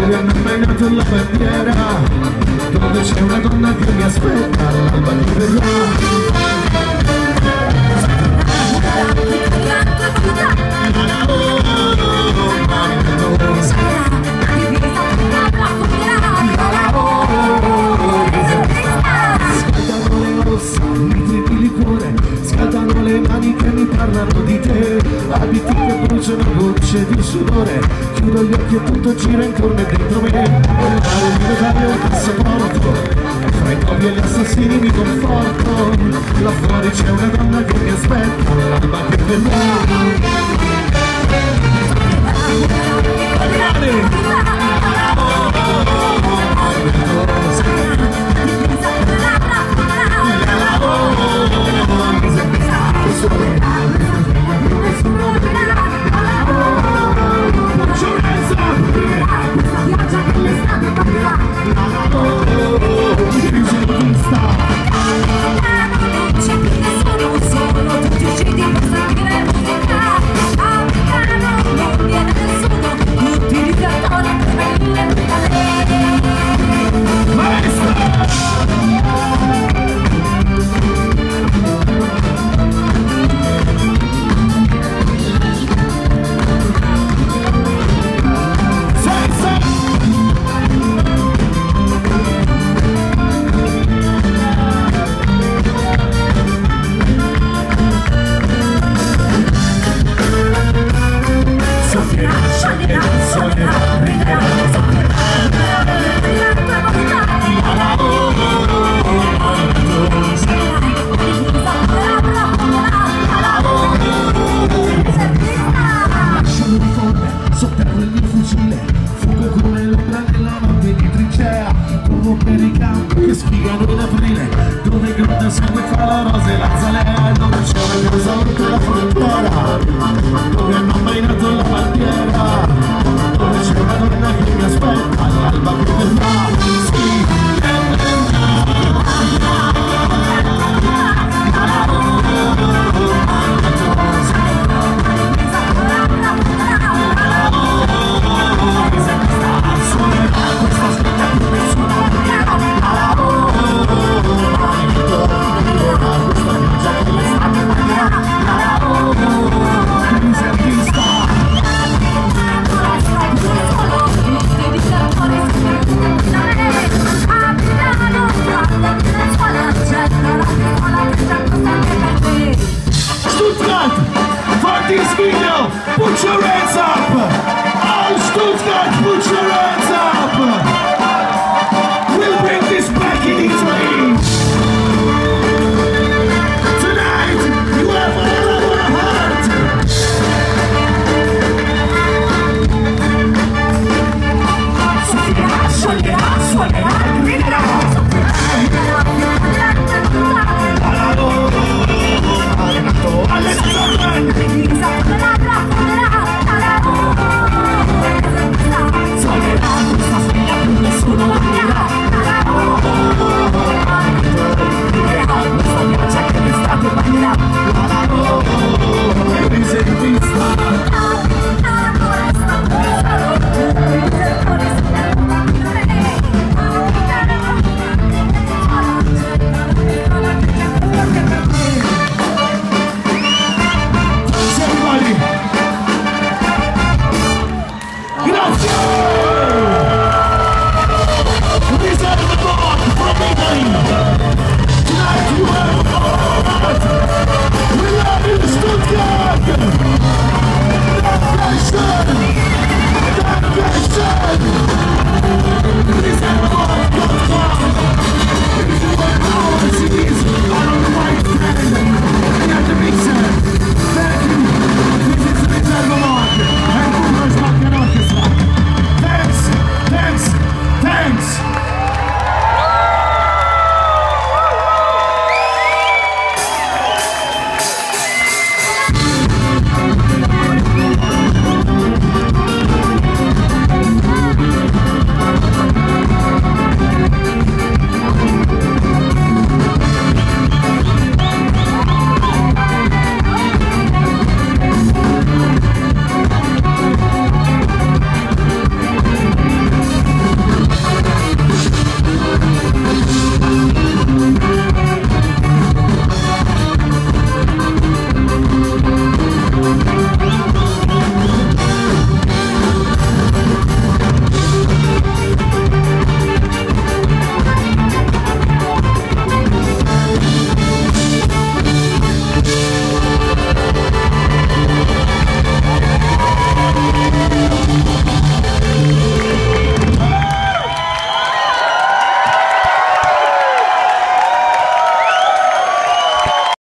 dove hanno bagnato la bandiera, dove c'è una donna che mi aspetta, l'alba che verrà. Scaldano le mani che mi parlano di te, abiti che bruciano gocce di sudore, chiudo gli occhi e tutto gira intorno e dentro me, e il mare mi regala un passaporto, fra i covi e gli assassini mi conforto, là fuori c'è una donna che mi aspetta, l'alba che verrà. Sotterro il mio fucile, fuoco come l'ombra nella notte di trincea, corro per i campi che sfigano in aprile, dove gronda sangue fra la rosa e la zalea, dove c'è una casa oltre la frontiera, dove